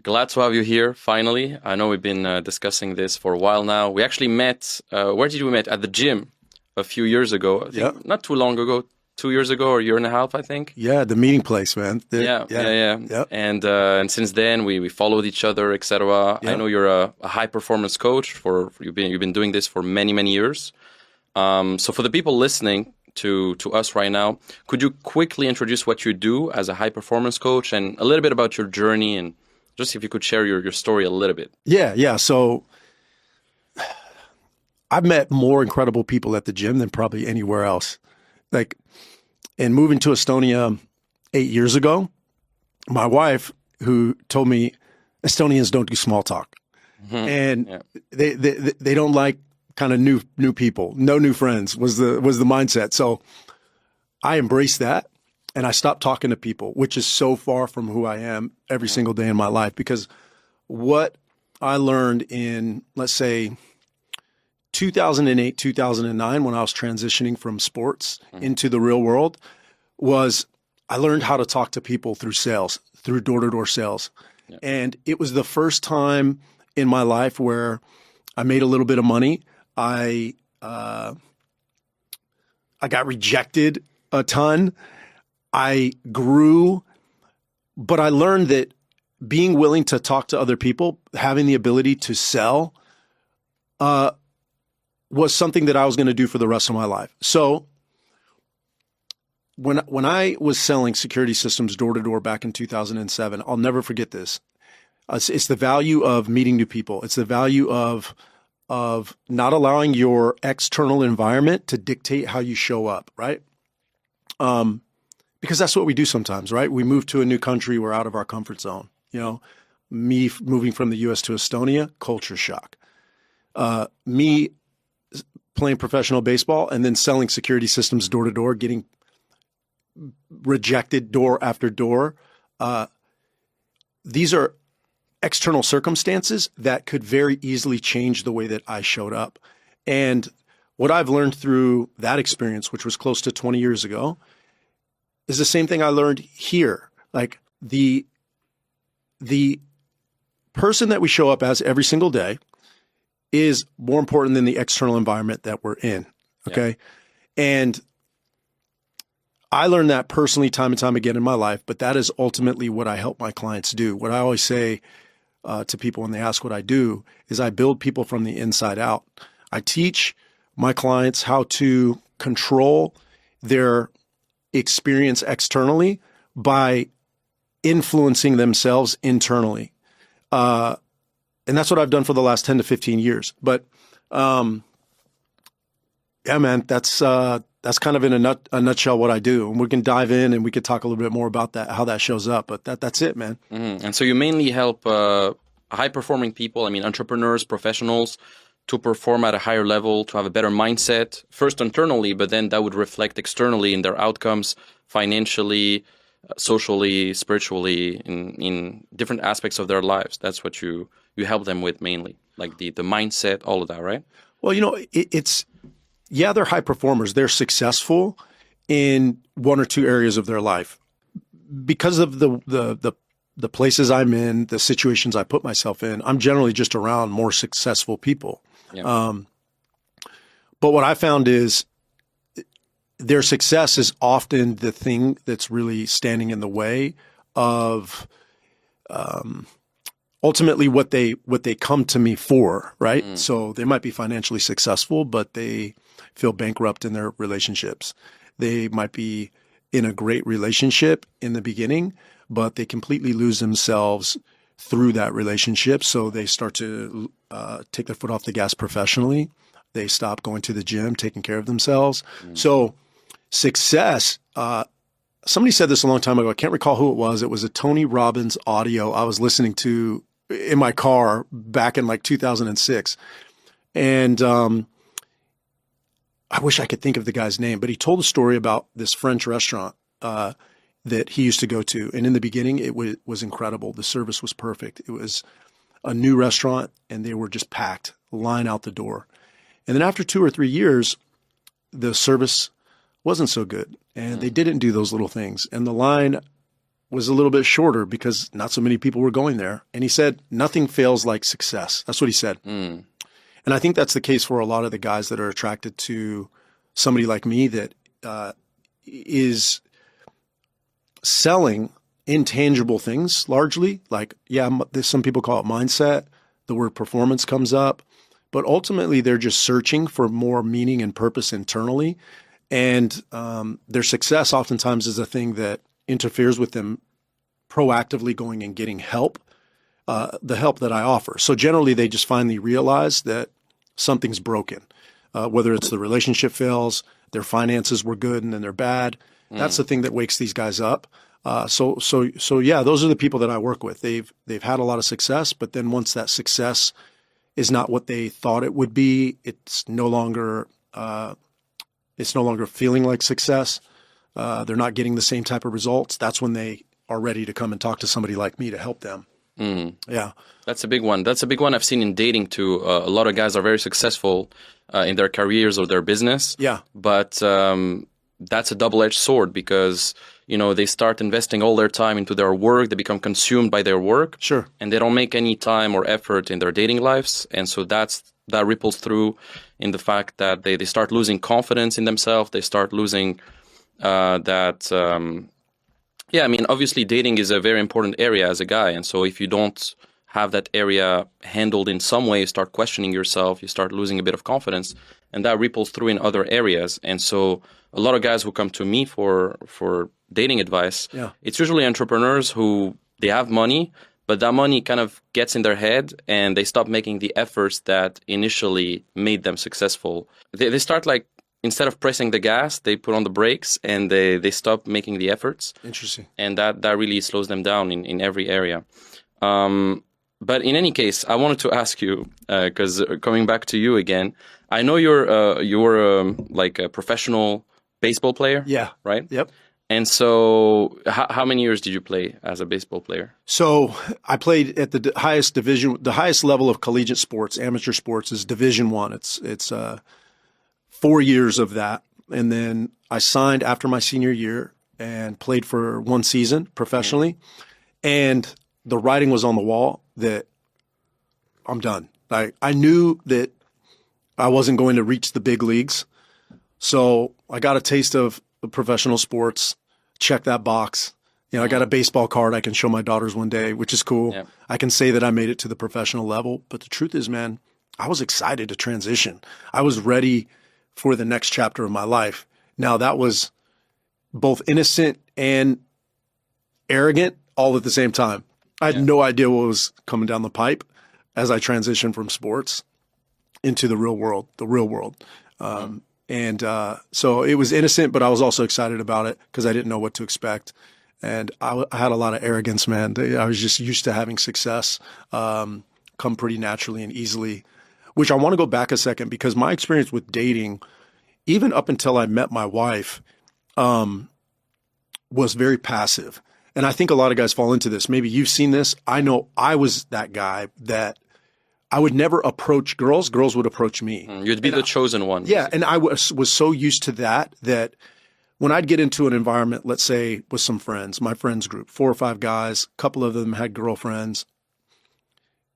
Glad to have you here, finally. I know we've been discussing this for a while now. We actually met, where did we meet? At the gym a few years ago. I think not too long ago, 2 years ago or a year and a half, I think. Yeah, the meeting place, man. Yeah. Yep. And since then, we followed each other, etc. Yep. I know you're a high-performance coach. You've been doing this for many, many years. So for the people listening to us right now, could you quickly introduce what you do as a high-performance coach and a little bit about your journey, and just if you could share your story a little bit. Yeah. So I've met more incredible people at the gym than probably anywhere else. And moving to Estonia 8 years ago, my wife, who told me Estonians don't do small talk, and they don't like kind of new people, no new friends was the mindset. So I embraced that. And I stopped talking to people, which is so far from who I am every single day in my life. Because what I learned in, let's say, 2008, 2009, when I was transitioning from sports into the real world, was I learned how to talk to people through sales, through door-to-door sales. Yeah. And it was the first time in my life where I made a little bit of money. I got rejected a ton. I grew, but I learned that being willing to talk to other people, having the ability to sell, was something that I was going to do for the rest of my life. So when I was selling security systems door to door back in 2007, I'll never forget this. It's the value of meeting new people. It's the value of not allowing your external environment to dictate how you show up, right? Because that's what we do sometimes, right? We move to a new country, we're out of our comfort zone. You know, me moving from the US to Estonia, culture shock. Me playing professional baseball and then selling security systems door to door, getting rejected door after door. These are external circumstances that could very easily change the way that I showed up. And what I've learned through that experience, which was close to 20 years ago, is the same thing I learned here. Like the person that we show up as every single day is more important than the external environment that we're in. Okay. Yeah. And I learned that personally time and time again in my life, but that is ultimately what I help my clients do. What I always say to people when they ask what I do is I build people from the inside out. I teach my clients how to control their experience externally by influencing themselves internally. And that's what I've done for the last 10 to 15 years. But yeah, man, that's kind of in a nutshell what I do. And we can dive in and we could talk a little bit more about that, how that shows up. But that's it, man. Mm-hmm. And so you mainly help high-performing people, entrepreneurs, professionals, to perform at a higher level, to have a better mindset, first internally, but then that would reflect externally in their outcomes, financially, socially, spiritually, in different aspects of their lives. That's what you help them with mainly, like the mindset, all of that, right? Well, you know, they're high performers. They're successful in one or two areas of their life because of the places I'm in, the situations I put myself in. I'm generally just around more successful people. Yeah. But what I found is their success is often the thing that's really standing in the way of ultimately what they come to me for, right? Mm. So they might be financially successful, but they feel bankrupt in their relationships. They might be in a great relationship in the beginning, but they completely lose themselves through that relationship. So they start to take their foot off the gas professionally. They stop going to the gym, taking care of themselves. Mm. So success, somebody said this a long time ago. I can't recall who it was. It was a Tony Robbins audio I was listening to in my car back in like 2006. And I wish I could think of the guy's name, but he told a story about this French restaurant that he used to go to. And in the beginning, it was incredible. The service was perfect. It was a new restaurant and they were just packed, line out the door. And then after 2 or 3 years, the service wasn't so good and they didn't do those little things. And the line was a little bit shorter because not so many people were going there. And he said, nothing fails like success. That's what he said. And I think that's the case for a lot of the guys that are attracted to somebody like me that is selling intangible things largely. Like, some people call it mindset. The word performance comes up. But ultimately, they're just searching for more meaning and purpose internally. And their success oftentimes is a thing that interferes with them proactively going and getting help, the help that I offer. So generally, they just finally realize that something's broken, whether it's the relationship fails, their finances were good and then they're bad. That's the thing that wakes these guys up. So yeah, those are the people that I work with. They've had a lot of success, but then once that success is not what they thought it would be, it's no longer feeling like success. They're not getting the same type of results. That's when they are ready to come and talk to somebody like me to help them. Yeah. That's a big one. That's a big one I've seen in dating too. A lot of guys are very successful in their careers or their business. Yeah. But that's a double-edged sword because, they start investing all their time into their work. They become consumed by their work. Sure. And they don't make any time or effort in their dating lives. And so that ripples through in the fact that they start losing confidence in themselves. They start losing obviously dating is a very important area as a guy. And so if you don't have that area handled in some way, you start questioning yourself, you start losing a bit of confidence, and that ripples through in other areas. And so a lot of guys who come to me for dating advice, it's usually entrepreneurs who they have money, but that money kind of gets in their head and they stop making the efforts that initially made them successful. They start instead of pressing the gas, they put on the brakes and they stop making the efforts. Interesting. And that really slows them down in every area. But in any case, I wanted to ask you, because coming back to you again, I know you're a professional baseball player. Yeah. Right? Yep. And so how many years did you play as a baseball player? So I played at the highest division, the highest level of collegiate sports, amateur sports is Division I. It's 4 years of that. And then I signed after my senior year and played for one season professionally. And the writing was on the wall that I'm done. I knew that I wasn't going to reach the big leagues. So I got a taste of professional sports, check that box. I got a baseball card I can show my daughters one day, which is cool. Yeah. I can say that I made it to the professional level. But the truth is, man, I was excited to transition. I was ready for the next chapter of my life. Now, that was both innocent and arrogant all at the same time. I had no idea what was coming down the pipe as I transitioned from sports into the real world. So it was innocent, but I was also excited about it because I didn't know what to expect. And I had a lot of arrogance, man. I was just used to having success come pretty naturally and easily, which I want to go back a second because my experience with dating, even up until I met my wife, was very passive. And I think a lot of guys fall into this. Maybe you've seen this. I know I was that guy that I would never approach girls. Girls would approach me. You'd be the chosen one. Yeah. And I was so used to that when I'd get into an environment, let's say with some friends, my friends group, 4 or 5 guys, a couple of them had girlfriends,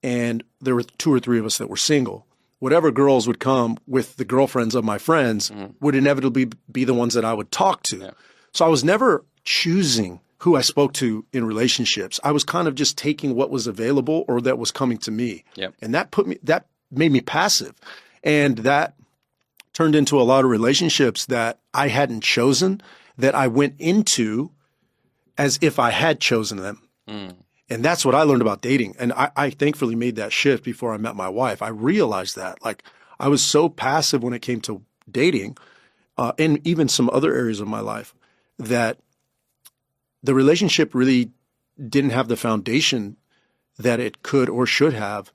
and there were 2 or 3 of us that were single. Whatever girls would come with the girlfriends of my friends would inevitably be the ones that I would talk to. Yeah. So I was never choosing who I spoke to in relationships. I was kind of just taking what was available or that was coming to me. Yep. And that made me passive. And that turned into a lot of relationships that I hadn't chosen, that I went into as if I had chosen them. And that's what I learned about dating. And I thankfully made that shift before I met my wife. I realized that I was so passive when it came to dating, and even some other areas of my life, that the relationship really didn't have the foundation that it could or should have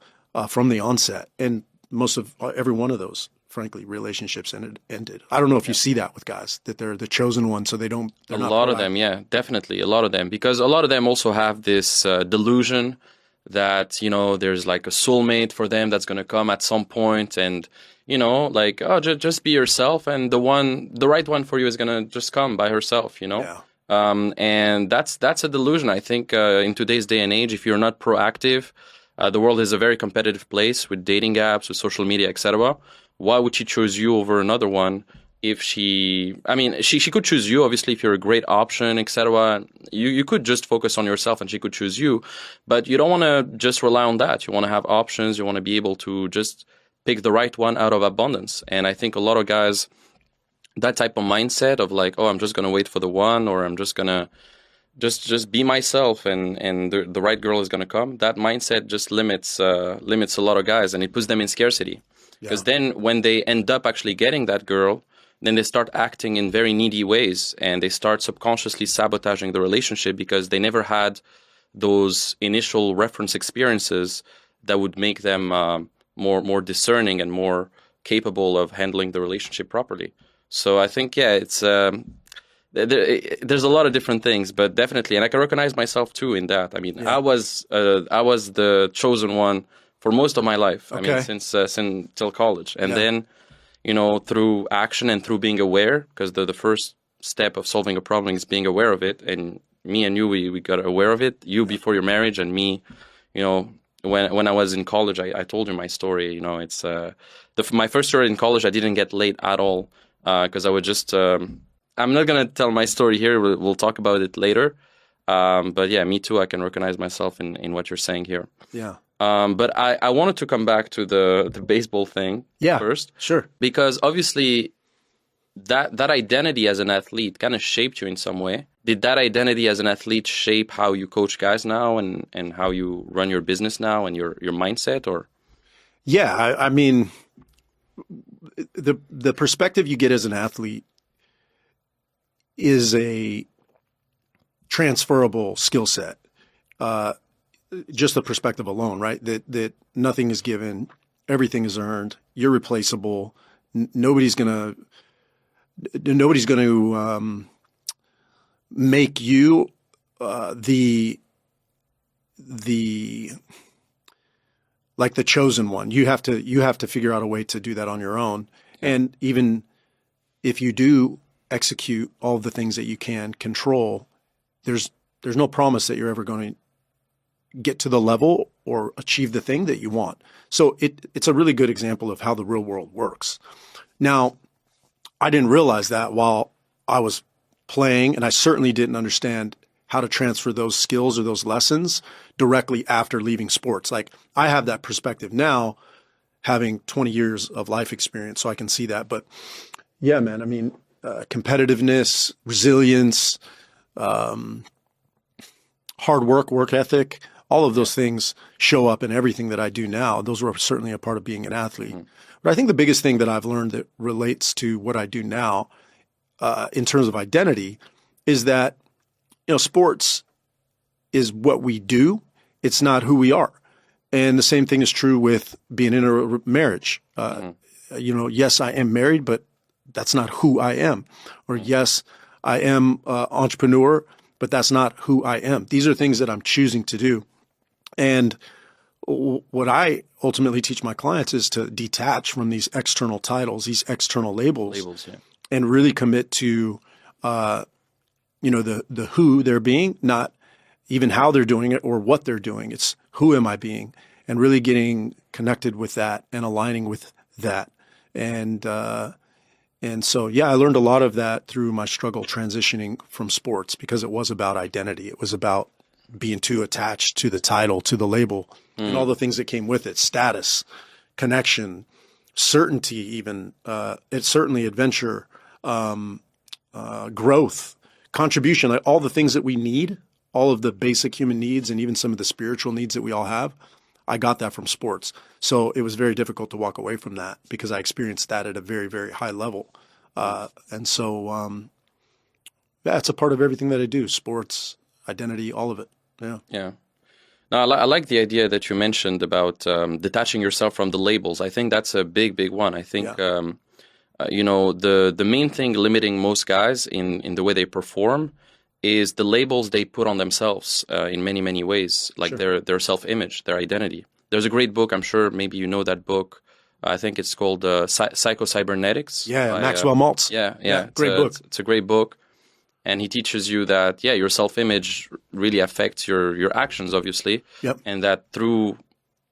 from the onset. And most of every one of those, frankly, relationships ended. I don't know if you see that with guys, that they're the chosen one, so they're not. A lot of them, yeah, definitely. A lot of them, because a lot of them also have this delusion that, there's like a soulmate for them that's going to come at some point, and, just be yourself, and the right one for you is going to just come by herself, Yeah. And that's a delusion. I think in today's day and age, if you're not proactive, the world is a very competitive place with dating apps, with social media, etc. Why would she choose you over another one? If she could choose you, obviously, if you're a great option, etc. You could just focus on yourself and she could choose you, but you don't want to just rely on that. You want to have options. You want to be able to just pick the right one out of abundance. And I think a lot of guys, that type of mindset of like, oh, I'm just going to wait for the one, or I'm just going to just be myself and the right girl is going to come. That mindset just limits a lot of guys, and it puts them in scarcity. Because then when they end up actually getting that girl, then they start acting in very needy ways, and they start subconsciously sabotaging the relationship because they never had those initial reference experiences that would make them more discerning and more capable of handling the relationship properly. So I think, it's there's a lot of different things, but definitely, and I can recognize myself too in that. I mean, I was the chosen one for most of my life. I mean, since till college, and then, through action and through being aware, because the first step of solving a problem is being aware of it. And me and you, we got aware of it. You before your marriage, and me, when I was in college, I told you my story. It's my first year in college, I didn't get laid at all because I would just. I'm not gonna tell my story here. We'll talk about it later. But yeah, me too. I can recognize myself in what you're saying here. Yeah. But I wanted to come back to the baseball thing first. Sure. Because obviously that identity as an athlete kind of shaped you in some way. Did that identity as an athlete shape how you coach guys now and how you run your business now and your mindset, or? Yeah, I mean, the perspective you get as an athlete is a transferable skill set. Just the perspective alone, right? That nothing is given, everything is earned. You're replaceable. Nobody's gonna make you the chosen one. You have to figure out a way to do that on your own. And even if you do execute all the things that you can control, there's no promise that you're ever going to get to the level or achieve the thing that you want. So it's a really good example of how the real world works. Now, I didn't realize that while I was playing, and I certainly didn't understand how to transfer those skills or those lessons directly after leaving sports. Like, I have that perspective now, having 20 years of life experience, so I can see that. But yeah, man, I mean, competitiveness, resilience, hard work ethic, all of those things show up in everything that I do now. Those were certainly a part of being an athlete. Mm-hmm. But I think the biggest thing that I've learned that relates to what I do now in terms of identity is that, sports is what we do. It's not who we are. And the same thing is true with being in a marriage. Yes, I am married, but that's not who I am. Or yes, I am an entrepreneur, but that's not who I am. These are things that I'm choosing to do. And what I ultimately teach my clients is to detach from these external titles, these external labels, and really commit to, the who they're being, not even how they're doing it or what they're doing. It's who am I being, and really getting connected with that and aligning with that. And so, I learned a lot of that through my struggle transitioning from sports, because it was about identity. It was about being too attached to the title, to the label, and all the things that came with it: status, connection, certainty, even it's certainly adventure, growth, contribution, like all the things that we need, all of the basic human needs, and even some of the spiritual needs that we all have. I got that from sports. So it was very difficult to walk away from that, because I experienced that at a very, very high level. And so, it's a part of everything that I do: sports, identity, all of it. Yeah. Yeah. No, I like the idea that you mentioned about detaching yourself from the labels. I think that's a big, big one. I think, the main thing limiting most guys in the way they perform is the labels they put on themselves in many, many ways, like their self-image, their identity. There's a great book, I'm sure maybe you know that book. I think it's called Psycho-Cybernetics. Yeah, by, Maxwell Maltz. Yeah. Great book. It's a great book. And he teaches you that, yeah, your self-image really affects your actions, obviously. Yep. And that through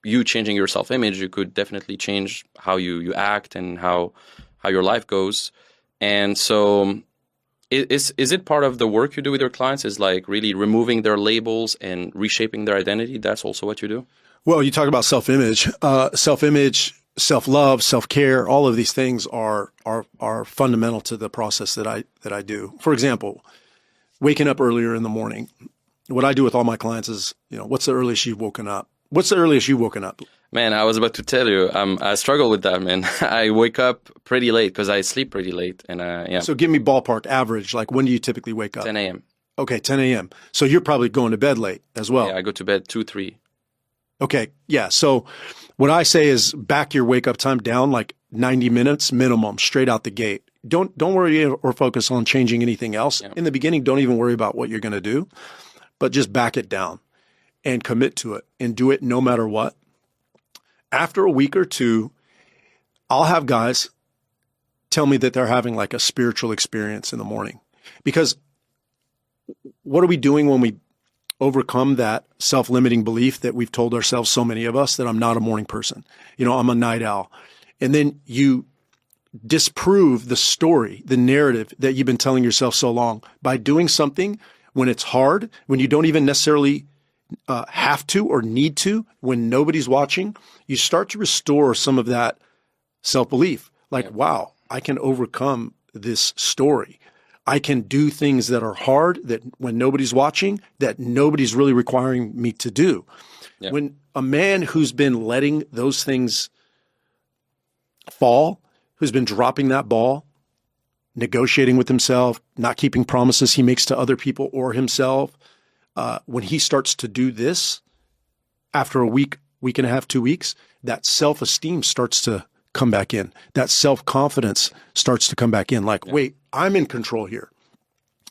you changing your self-image, you could definitely change how you act and how your life goes. And so is it part of the work you do with your clients, is like really removing their labels and reshaping their identity? That's also what you do? Well, you talk about self-image, self-love, self-care. All of these things are fundamental to the process that I do. For example, waking up earlier in the morning. What I do with all my clients is, what's the earliest you've woken up? What's the earliest you've woken up? Man, I was about to tell you, I struggle with that, man. I wake up pretty late because I sleep pretty late, and yeah. So give me ballpark average. Like, when do you typically wake up? 10 a.m. Okay, 10 a.m. So you're probably going to bed late as well. Yeah, I go to bed 2, 3. Okay, yeah. So what I say is back your wake up time down like 90 minutes minimum, straight out the gate. Don't worry or focus on changing anything else. Yeah. In the beginning, don't even worry about what you're going to do, but just back it down and commit to it and do it no matter what. After a week or two, I'll have guys tell me that they're having like a spiritual experience in the morning. Because what are we doing when we overcome that self-limiting belief that we've told ourselves, so many of us, that I'm not a morning person? I'm a night owl. And then you disprove the story, the narrative that you've been telling yourself so long by doing something when it's hard, when you don't even necessarily have to or need to, when nobody's watching. You start to restore some of that self-belief. Like, wow, I can overcome this story. I can do things that are hard, that when nobody's watching, that nobody's really requiring me to do. Yeah. When a man who's been letting those things fall, who's been dropping that ball, negotiating with himself, not keeping promises he makes to other people or himself, when he starts to do this, after a week and a half, 2 weeks, that self-esteem starts to come back in. That self-confidence starts to come back in. Like, wait, I'm in control here.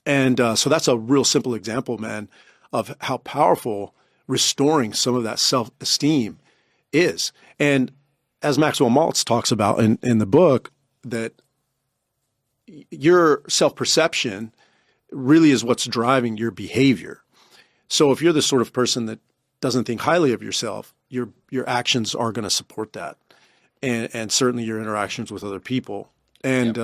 And so that's a real simple example, man, of how powerful restoring some of that self-esteem is. And as Maxwell Maltz talks about in the book, that your self-perception really is what's driving your behavior. So if you're the sort of person that doesn't think highly of yourself, your actions are going to support that. And certainly your interactions with other people. And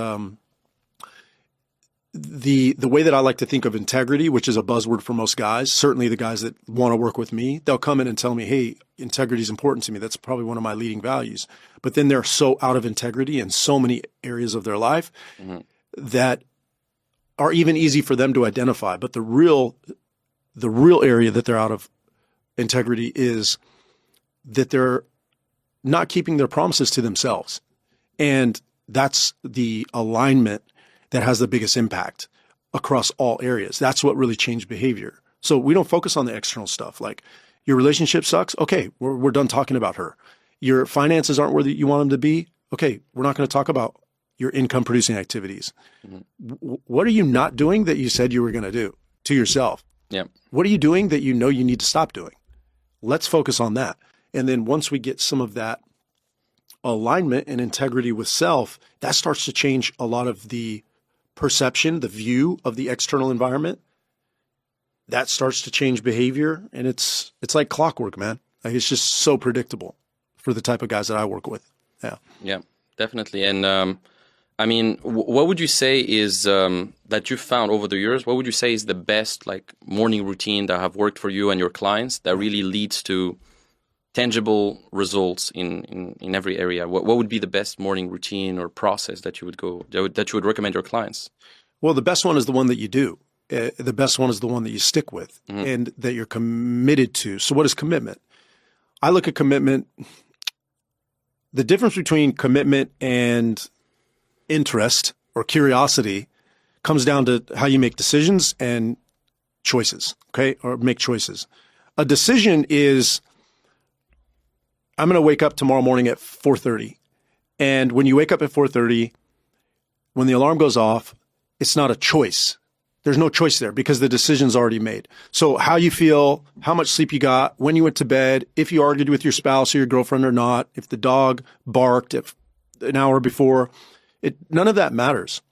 the way that I like to think of integrity, which is a buzzword for most guys, certainly the guys that want to work with me, they'll come in and tell me, hey, integrity is important to me. That's probably one of my leading values. But then they're so out of integrity in so many areas of their life that are even easy for them to identify. But the real area that they're out of integrity is that they're not keeping their promises to themselves. And that's the alignment that has the biggest impact across all areas. That's what really changed behavior. So we don't focus on the external stuff. Like, your relationship sucks. Okay, we're done talking about her. Your finances aren't where you want them to be. Okay, we're not going to talk about your income producing activities. What are you not doing that you said you were going to do to yourself? Yeah. What are you doing that you know you need to stop doing? Let's focus on that. And then once we get some of that alignment and integrity with self, that starts to change a lot of the perception, the view of the external environment. That starts to change behavior. And it's like clockwork, man. Like, it's just so predictable for the type of guys that I work with. Yeah. Yeah, definitely. And I mean, what would you say is that you found over the years? What would you say is the best like morning routine that have worked for you and your clients that really leads to tangible results in every area? What would be the best morning routine or process that you would recommend your clients? Well, the best one is the one that you do. The best one is the one that you stick with and that you're committed to. So what is commitment? I look at commitment. The difference between commitment and interest or curiosity comes down to how you make decisions and choices, okay? Or make choices. A decision is, I'm going to wake up tomorrow morning at 4:30. And when you wake up at 4:30, when the alarm goes off, it's not a choice. There's no choice there because the decision's already made. So how you feel, how much sleep you got, when you went to bed, if you argued with your spouse or your girlfriend or not, if the dog barked if an hour before, none of that matters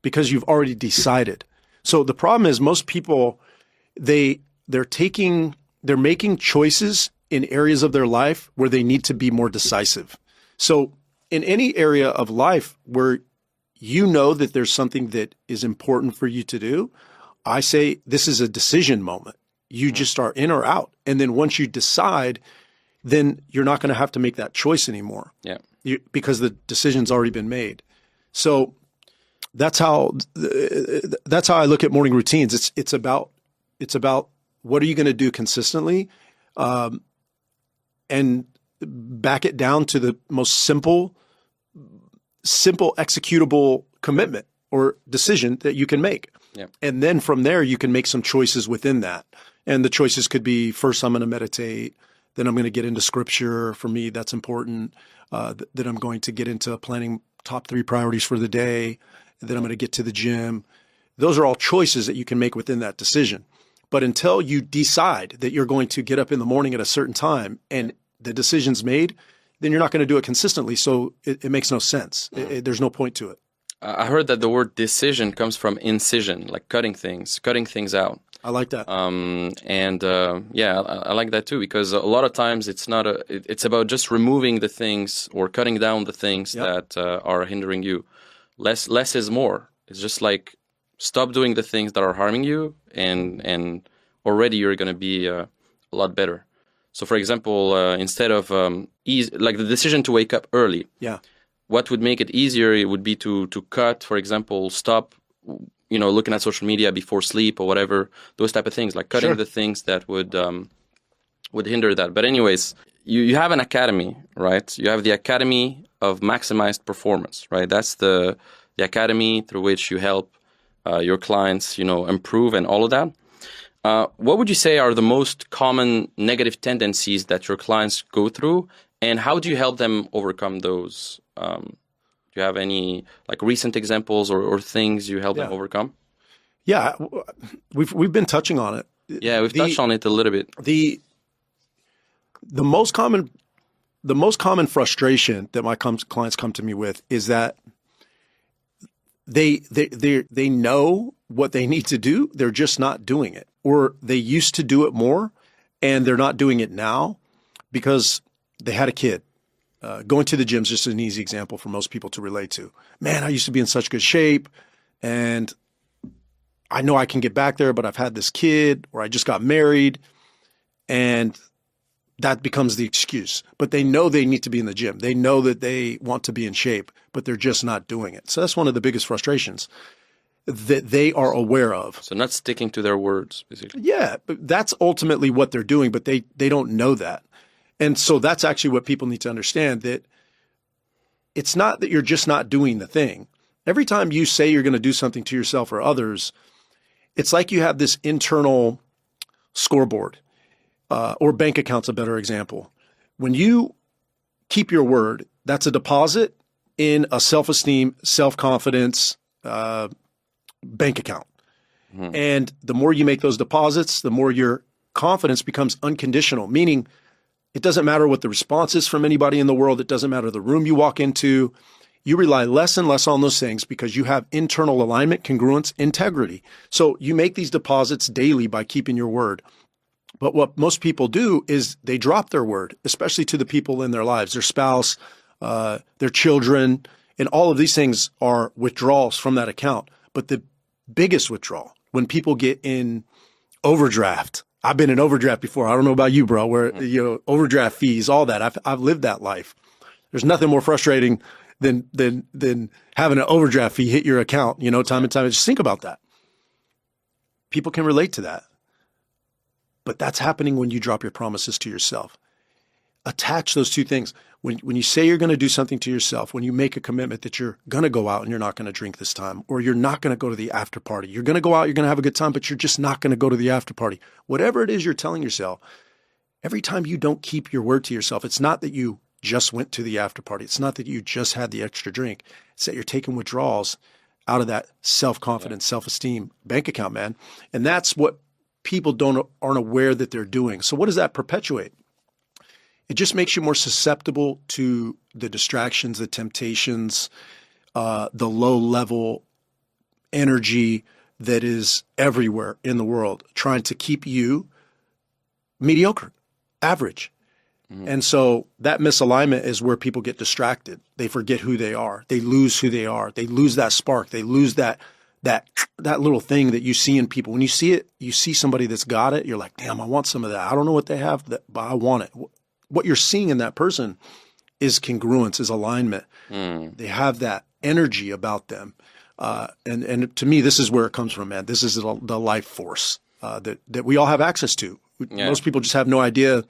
because you've already decided. So the problem is most people, they're making choices in areas of their life where they need to be more decisive. So in any area of life where you know that there's something that is important for you to do, I say this is a decision moment. You just are in or out. And then once you decide, then you're not going to have to make that choice anymore. Yeah. Because the decision's already been made. So that's how I look at morning routines. It's about what are you going to do consistently, and back it down to the most simple executable commitment or decision that you can make. Yeah. And then from there, you can make some choices within that. And the choices could be, first, I'm going to meditate. Then I'm going to get into scripture. For me, that's important. Then I'm going to get into planning top 3 priorities for the day. Then I'm going to get to the gym. Those are all choices that you can make within that decision. But until you decide that you're going to get up in the morning at a certain time and the decision's made, then you're not going to do it consistently. So it makes no sense. There's no point to it. I heard that the word decision comes from incision, like cutting things out. I like that. I like that too, because a lot of times it's about just removing the things or cutting down the things that are hindering you. Less is more. It's just like stop doing the things that are harming you, and already you're going to be a lot better. So, for example, instead of like the decision to wake up early, what would make it easier? It would be to cut, for example, stop, looking at social media before sleep or whatever. Those type of things, like cutting the things that would hinder that. But anyways, you have an academy, right? You have the Academy of Maximized Performance, right? That's the academy through which you help your clients, improve and all of that. What would you say are the most common negative tendencies that your clients go through, and how do you help them overcome those? Do you have any like recent examples or things you help them overcome? Yeah, we've been touching on it. Yeah, we've touched on it a little bit. The most common frustration that my clients come to me with is that they know what they need to do, they're just not doing it, or they used to do it more and they're not doing it now because they had a kid. Going to the gym is just an easy example for most people to relate to. Man, I used to be in such good shape and I know I can get back there, but I've had this kid, or I just got married, and that becomes the excuse. But they know they need to be in the gym. They know that they want to be in shape, but they're just not doing it. So that's one of the biggest frustrations that they are aware of. So not sticking to their words, basically. Yeah, but that's ultimately what they're doing, but they don't know that. And so that's actually what people need to understand, that it's not that you're just not doing the thing. Every time you say you're going to do something to yourself or others, it's like you have this internal scoreboard, or bank account's a better example. When you keep your word, that's a deposit in a self-esteem, self-confidence bank account. Mm-hmm. And the more you make those deposits, the more your confidence becomes unconditional, meaning it doesn't matter what the response is from anybody in the world. It doesn't matter the room you walk into. You rely less and less on those things because you have internal alignment, congruence, integrity. So you make these deposits daily by keeping your word. But what most people do is they drop their word, especially to the people in their lives, their spouse, their children, and all of these things are withdrawals from that account. But the biggest withdrawal, when people get in overdraft, I've been in overdraft before. I don't know about you, bro, where, overdraft fees, all that. I've lived that life. There's nothing more frustrating than having an overdraft fee hit your account, time and time. Just think about that. People can relate to that. But that's happening when you drop your promises to yourself. Attach those two things. When you say you're going to do something to yourself, when you make a commitment that you're going to go out and you're not going to drink this time, or you're not going to go to the after party. You're going to go out, you're going to have a good time, but you're just not going to go to the after party. Whatever it is you're telling yourself, every time you don't keep your word to yourself, it's not that you just went to the after party. It's not that you just had the extra drink. It's that you're taking withdrawals out of that self-confidence, self-esteem bank account, man. And that's what people aren't aware that they're doing. So what does that perpetuate? It just makes you more susceptible to the distractions, the temptations, the low level energy, that is everywhere in the world trying to keep you mediocre, average. And so that misalignment is where people get distracted. They forget who they are. They lose who they are. They lose that spark. They lose that little thing that you see in people. When you see it, you see somebody that's got it. You're like, damn, I want some of that. I don't know what they have, but I want it. What you're seeing in that person is congruence, is alignment. They have that energy about them. And to me, this is where it comes from, man. This is the life force that we all have access to. Yeah. Most people just have no idea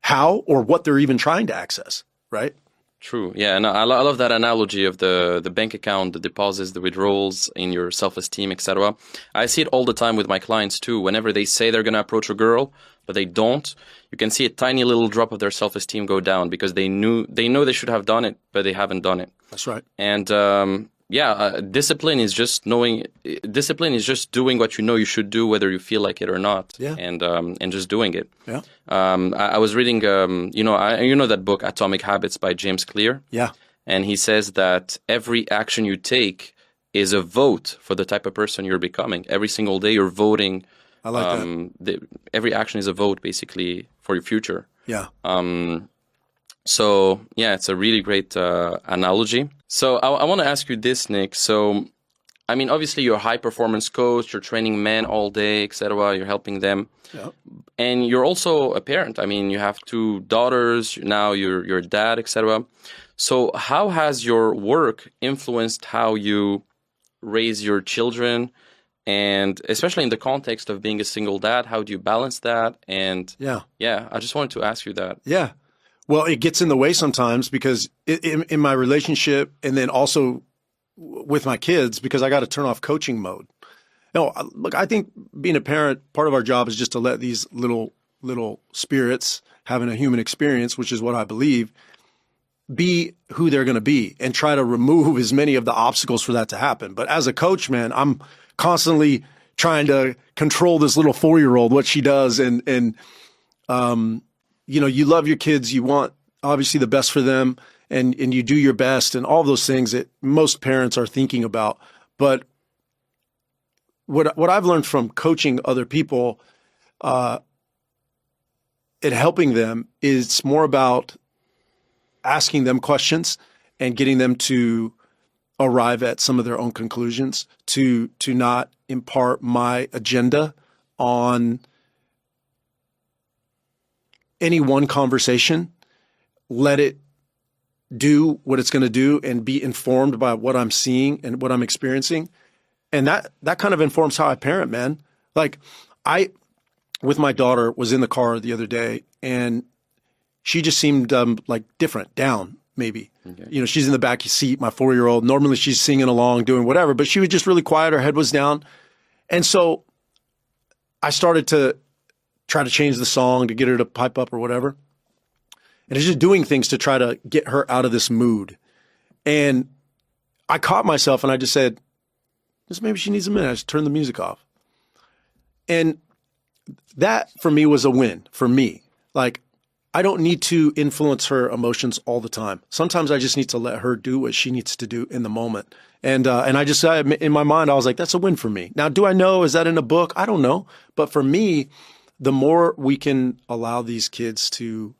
how or what they're even trying to access, right? True. Yeah, and I love that analogy of the bank account, the deposits, the withdrawals in your self-esteem, etc. I see it all the time with my clients too. Whenever they say they're going to approach a girl, but they don't, you can see a tiny little drop of their self-esteem go down because they know they should have done it, but they haven't done it. That's right. And discipline is just doing what you know you should do, whether you feel like it or not. Yeah. And just doing it. Yeah. I was reading, that book, Atomic Habits by James Clear. Yeah. And he says that every action you take is a vote for the type of person you're becoming. Every single day you're voting. I like that. Every action is a vote, basically, for your future. Yeah. So, yeah, it's a really great analogy. So I want to ask you this, Nick. So, I mean, obviously you're a high-performance coach. You're training men all day, etc. You're helping them. Yeah. And you're also a parent. I mean, you have 2 daughters. Now you're a dad, etc. So how has your work influenced how you raise your children? And especially in the context of being a single dad, how do you balance that? And I just wanted to ask you that. Yeah. Well, it gets in the way sometimes because in my relationship and then also with my kids, because I got to turn off coaching mode. No, look, I think being a parent, part of our job is just to let these little spirits having a human experience, which is what I believe, be who they're going to be and try to remove as many of the obstacles for that to happen. But as a coach, man, I'm constantly trying to control this little 4-year-old, what she does. And you love your kids. You want obviously the best for them and you do your best and all those things that most parents are thinking about. But what I've learned from coaching other people and helping them is more about asking them questions and getting them to arrive at some of their own conclusions, to not impart my agenda on any one conversation. Let it do what it's going to do and be informed by what I'm seeing and what I'm experiencing. And that kind of informs how I parent, man. Like with my daughter, was in the car the other day and she just seemed like different, down maybe. Okay. She's in the back seat, my 4-year-old. Normally she's singing along, doing whatever, but she was just really quiet. Her head was down. And so I started to try to change the song to get her to pipe up or whatever. And it's just doing things to try to get her out of this mood. And I caught myself and I just said, maybe she needs a minute. I just turned the music off. And that for me was a win for me. Like, I don't need to influence her emotions all the time. Sometimes I just need to let her do what she needs to do in the moment. And I just, in my mind, I was like, that's a win for me. Now, do I know? Is that in a book? I don't know. But for me, the more we can allow these kids to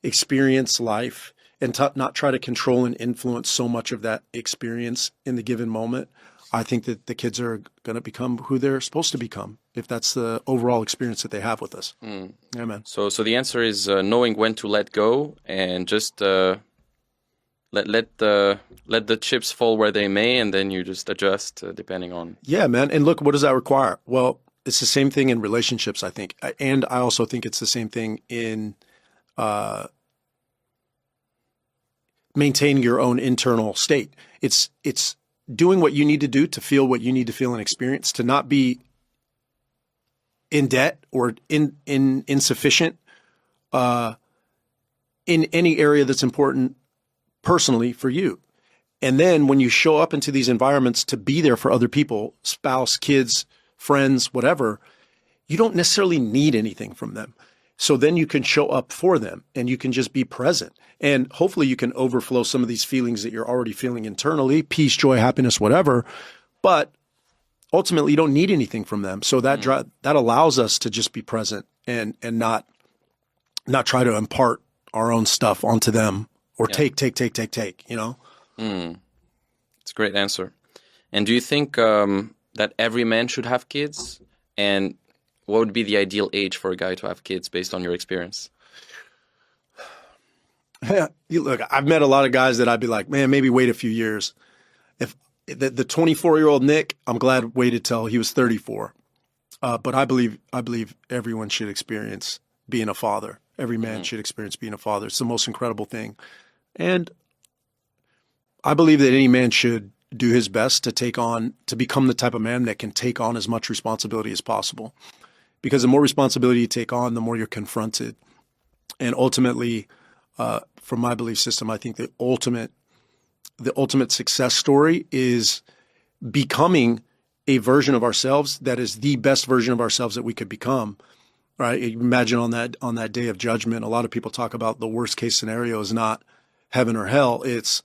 experience life and not try to control and influence so much of that experience in the given moment, I think that the kids are going to become who they're supposed to become, if that's the overall experience that they have with us. Yeah, man. So the answer is knowing when to let go and just let the chips fall where they may, and then you just adjust depending on. Yeah, man. And look, what does that require? Well, it's the same thing in relationships, I think, and I also think it's the same thing in maintaining your own internal state. It's doing what you need to do to feel what you need to feel and experience, to not be in debt or insufficient in any area that's important personally for you. And then when you show up into these environments to be there for other people, spouse, kids, friends, whatever, you don't necessarily need anything from them. So then you can show up for them and you can just be present. And hopefully you can overflow some of these feelings that you're already feeling internally, peace, joy, happiness, whatever. But ultimately you don't need anything from them. So that that allows us to just be present and not try to impart our own stuff onto them or take, you know? It's a great answer. And do you think that every man should have kids? And what would be the ideal age for a guy to have kids based on your experience? Yeah, look, I've met a lot of guys that I'd be like, man, maybe wait a few years. If the 24-year-old Nick, I'm glad waited till he was 34. But I believe everyone should experience being a father. Every man should experience being a father. It's the most incredible thing. And I believe that any man should do his best to become the type of man that can take on as much responsibility as possible. Because the more responsibility you take on, the more you're confronted. And ultimately, from my belief system, I think the ultimate success story is becoming a version of ourselves that is the best version of ourselves that we could become. Right? Imagine on that day of judgment, a lot of people talk about the worst case scenario is not heaven or hell. It's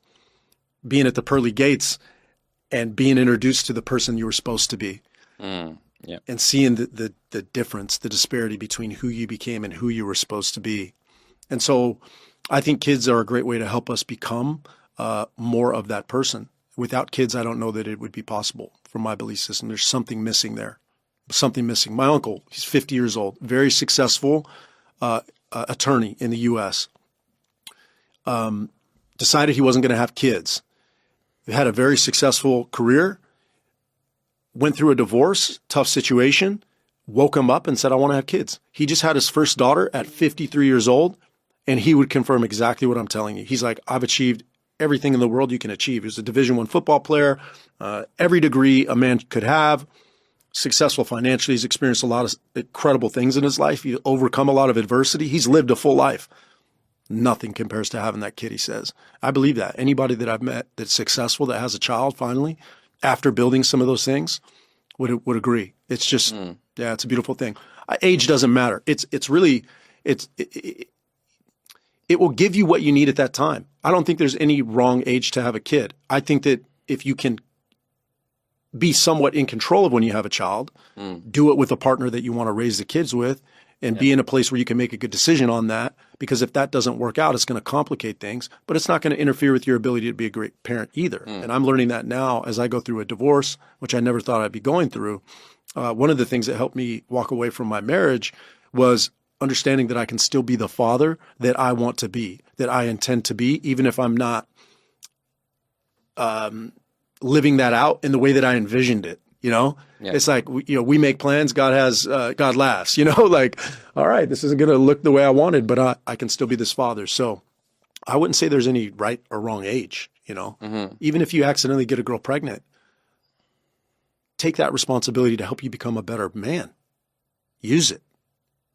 being at the pearly gates and being introduced to the person you were supposed to be. Yeah. And seeing the difference, the disparity between who you became and who you were supposed to be. And so I think kids are a great way to help us become more of that person. Without kids, I don't know that it would be possible from my belief system. There's something missing there. Something missing. My uncle, he's 50 years old, very successful attorney in the U.S., decided he wasn't going to have kids. He had a very successful career, went through a divorce, tough situation, woke him up and said, I want to have kids. He just had his first daughter at 53 years old, and he would confirm exactly what I'm telling you. He's like, I've achieved everything in the world you can achieve. He was a Division I football player, every degree a man could have, successful financially. He's experienced a lot of incredible things in his life. He's overcome a lot of adversity. He's lived a full life. Nothing compares to having that kid, he says. I believe that. Anybody that I've met that's successful, that has a child finally, after building some of those things, would agree. It's just, yeah, it's a beautiful thing. Age doesn't matter. It will give you what you need at that time. I don't think there's any wrong age to have a kid. I think that if you can be somewhat in control of when you have a child, do it with a partner that you want to raise the kids with, and be in a place where you can make a good decision on that. Because if that doesn't work out, it's going to complicate things, but it's not going to interfere with your ability to be a great parent either. And I'm learning that now as I go through a divorce, which I never thought I'd be going through. One of the things that helped me walk away from my marriage was understanding that I can still be the father that I want to be, that I intend to be, even if I'm not living that out in the way that I envisioned it. You know, it's like, we make plans. God laughs, like, all right, this isn't going to look the way I wanted, but I can still be this father. So I wouldn't say there's any right or wrong age, even if you accidentally get a girl pregnant, take that responsibility to help you become a better man. Use it.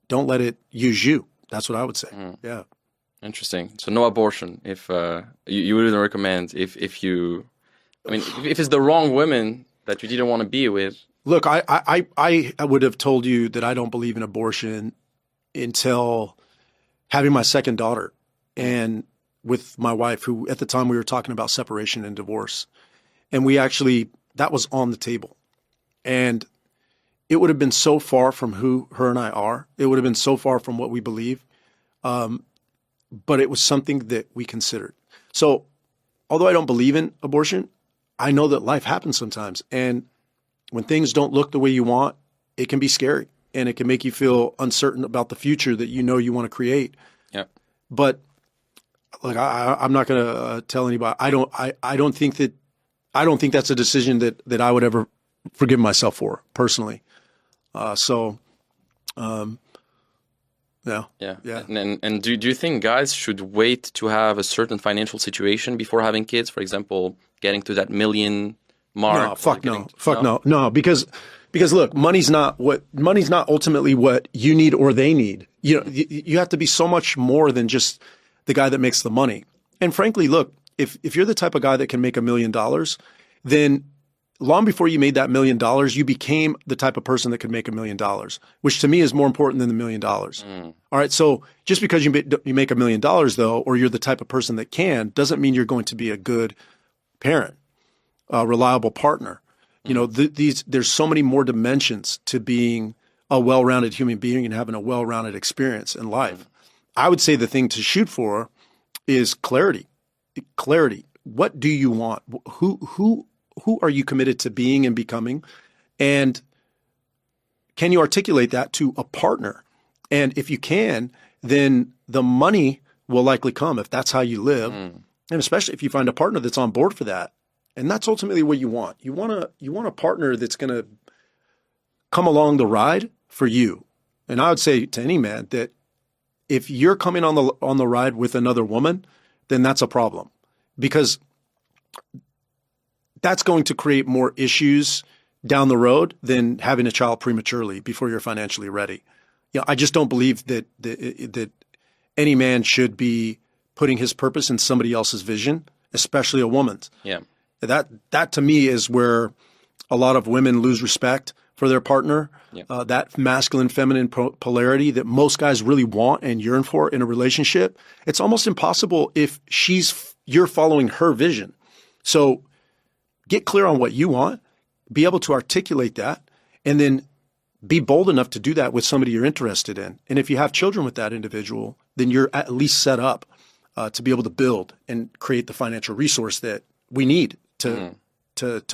Don't let it use you. That's what I would say. Yeah. Interesting. So no abortion if you wouldn't recommend if it's the wrong women that you didn't want to be with. Look, I would have told you that I don't believe in abortion until having my second daughter and with my wife, who at the time we were talking about separation and divorce. And that was on the table. And it would have been so far from who her and I are. It would have been so far from what we believe. But it was something that we considered. So although I don't believe in abortion, I know that life happens sometimes. And when things don't look the way you want, it can be scary and it can make you feel uncertain about the future that you want to create. Yeah. But like, I'm not going to tell anybody. I don't think that's a decision that I would ever forgive myself for personally. Yeah. And do you think guys should wait to have a certain financial situation before having kids? For example, getting to that million mark? No. Because look, money's not ultimately what you need or they need. You have to be so much more than just the guy that makes the money. And frankly, look, if you're the type of guy that can make $1 million, then long before you made that $1 million, you became the type of person that could make $1 million, which to me is more important than the $1 million. All right. So just because you make $1 million though, or you're the type of person that can, doesn't mean you're going to be a good parent, a reliable partner. You know, there's so many more dimensions to being a well-rounded human being and having a well-rounded experience in life. I would say the thing to shoot for is clarity. Clarity. What do you want? Who are you committed to being and becoming? And can you articulate that to a partner? And if you can, then the money will likely come if that's how you live. And especially if you find a partner that's on board for that. And that's ultimately what you want. You want a partner that's going to come along the ride for you. And I would say to any man that if you're coming on the ride with another woman, then that's a problem, because that's going to create more issues down the road than having a child prematurely before you're financially ready. You know, I just don't believe that any man should be putting his purpose in somebody else's vision, especially a woman's. Yeah. That to me is where a lot of women lose respect for their partner. Yeah. That masculine feminine polarity that most guys really want and yearn for in a relationship. It's almost impossible if you're following her vision. So get clear on what you want, be able to articulate that, and then be bold enough to do that with somebody you're interested in. And if you have children with that individual, then you're at least set up to be able to build and create the financial resource that we need to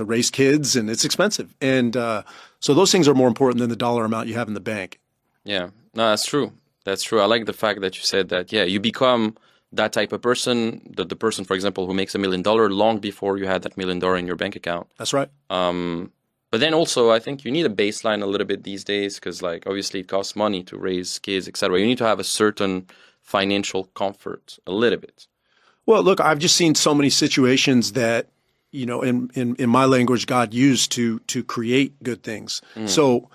raise kids, and it's expensive. And so those things are more important than the dollar amount you have in the bank. Yeah, no, that's true. That's true. I like the fact that you said that, yeah, you become that type of person, the person, for example, who makes $1 million long before you had that $1 million in your bank account. That's right. But then also, I think you need a baseline a little bit these days because, like, obviously it costs money to raise kids, etc. You need to have a certain financial comfort, a little bit. Well, look, I've just seen so many situations that, you know, in my language, God used to create good things. So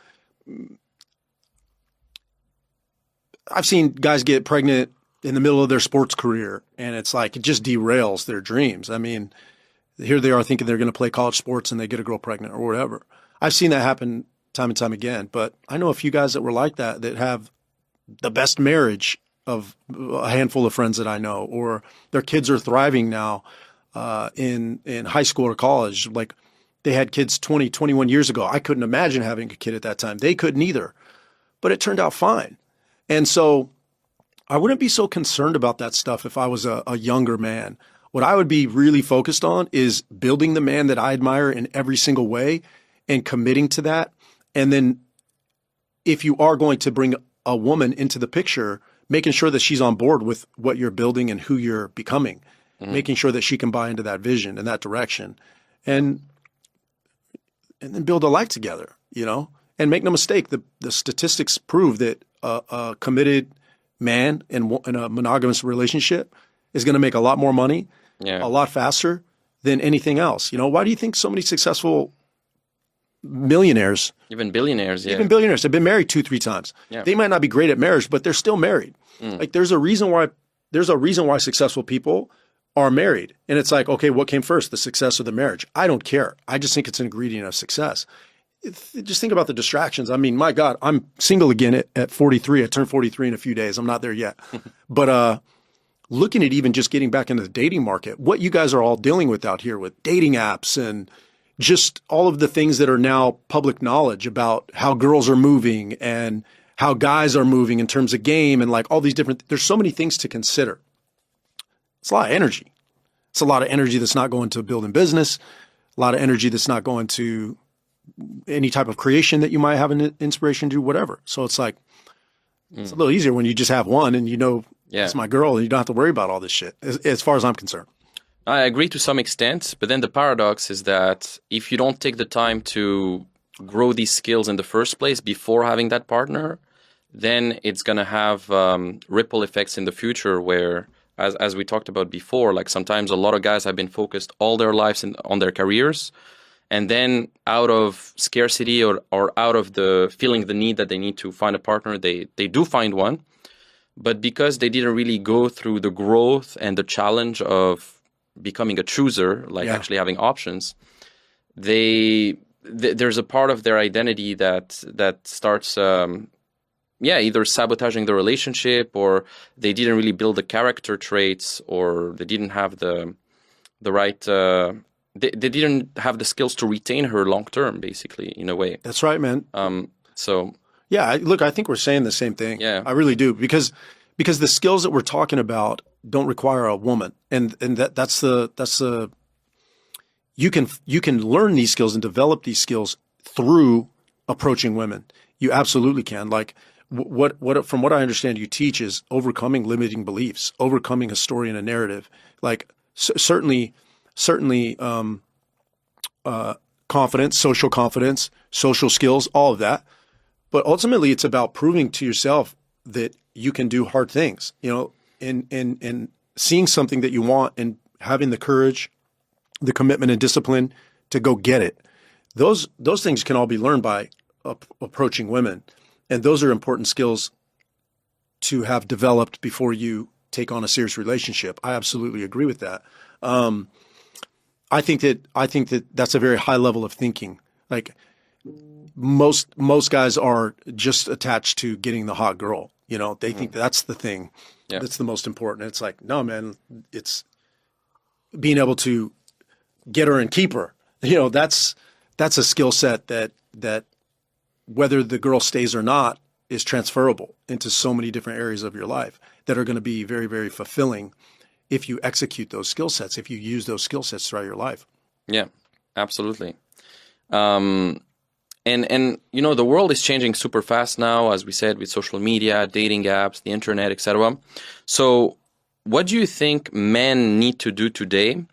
I've seen guys get pregnant in the middle of their sports career, and it's like it just derails their dreams. I mean, here they are thinking they're going to play college sports and they get a girl pregnant or whatever. I've seen that happen time and time again, but I know a few guys that were like that have the best marriage of a handful of friends that I know, or their kids are thriving now in high school or college. Like they had kids 20, 21 years ago. I couldn't imagine having a kid at that time. They couldn't either, but it turned out fine. And so I wouldn't be so concerned about that stuff if I was a younger man. What I would be really focused on is building the man that I admire in every single way and committing to that. And then if you are going to bring a woman into the picture, making sure that she's on board with what you're building and who you're becoming, making sure that she can buy into that vision and that direction, and then build a life together, you know. And make no mistake, the statistics prove that a committed man in a monogamous relationship is going to make a lot more money, a lot faster than anything else. You know, why do you think so many successful millionaires, even billionaires, have been married 2-3 times? Yeah. They might not be great at marriage, but they're still married. Like there's a reason why successful people are married. And it's like, okay, what came first, the success or the marriage? I don't care. I just think it's an ingredient of success. Just think about the distractions. I mean, my God, I'm single again at 43. I turned 43 in a few days. I'm not there yet. But looking at even just getting back into the dating market, what you guys are all dealing with out here with dating apps and just all of the things that are now public knowledge about how girls are moving and how guys are moving in terms of game and like all these different, there's so many things to consider. It's a lot of energy. It's a lot of energy that's not going to building business, a lot of energy that's not going to any type of creation that you might have an inspiration to do, whatever. So it's like, it's a little easier when you just have one and you know, it's my girl and you don't have to worry about all this shit as far as I'm concerned. I agree to some extent, but then the paradox is that if you don't take the time to grow these skills in the first place before having that partner, then it's going to have ripple effects in the future where, as we talked about before, like sometimes a lot of guys have been focused all their lives on their careers. And then out of scarcity or out of the feeling the need that they need to find a partner, they do find one. But because they didn't really go through the growth and the challenge of becoming a chooser, like actually having options, there's a part of their identity that starts, either sabotaging the relationship, or they didn't really build the character traits, or they didn't have the right they didn't have the skills to retain her long term, basically, in a way. That's right, man. So Yeah, look, I think we're saying the same thing. Yeah. I really do, because the skills that we're talking about don't require a woman, and that's the you can learn these skills and develop these skills through approaching women. You absolutely can. Like what from what I understand you teach is overcoming limiting beliefs, overcoming a story and a narrative. Like certainly confidence, social skills, all of that. But ultimately, it's about proving to yourself that you can do hard things, you know, and seeing something that you want and having the courage, the commitment and discipline to go get it. Those things can all be learned by approaching women. And those are important skills to have developed before you take on a serious relationship. I absolutely agree with that. I think that that's a very high level of thinking. Like most guys are just attached to getting the hot girl. You know, they think that's the thing that's the most important. It's like, no, man, it's being able to get her and keep her. You know, that's a skill set that whether the girl stays or not is transferable into so many different areas of your life that are going to be very, very fulfilling if you execute those skill sets, if you use those skill sets throughout your life. Yeah, absolutely. And you know, the world is changing super fast now, as we said, with social media, dating apps, the internet, etc. So what do you think men need to do today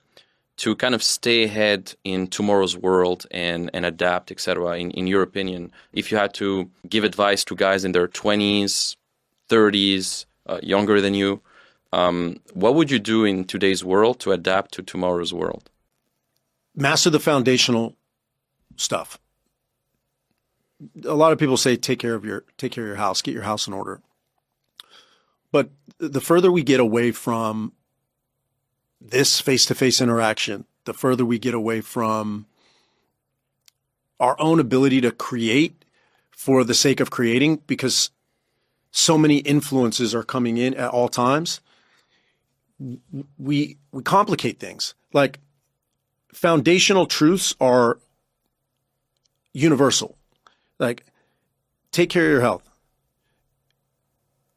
to kind of stay ahead in tomorrow's world and adapt, etc., in your opinion? If you had to give advice to guys in their 20s, 30s, younger than you, what would you do in today's world to adapt to tomorrow's world? Master the foundational stuff. A lot of people say take care of your house, get your house in order. But the further we get away from this face-to-face interaction, the further we get away from our own ability to create for the sake of creating, because so many influences are coming in at all times, we complicate things. Like foundational truths are universal. Like take care of your health,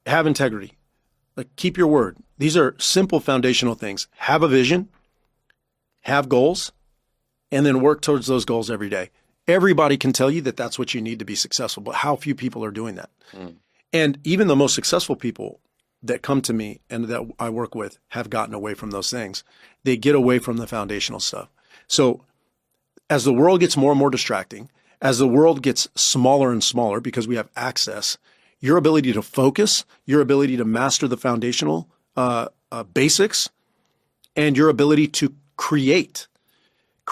have integrity, like keep your word. These are simple foundational things. Have a vision, have goals, and then work towards those goals every day. Everybody can tell you that that's what you need to be successful, but how few people are doing that. And even the most successful people that come to me and that I work with have gotten away from those things. They get away from the foundational stuff. So as the world gets more and more distracting, as the world gets smaller and smaller because we have access, your ability to focus, your ability to master the foundational basics, and your ability to create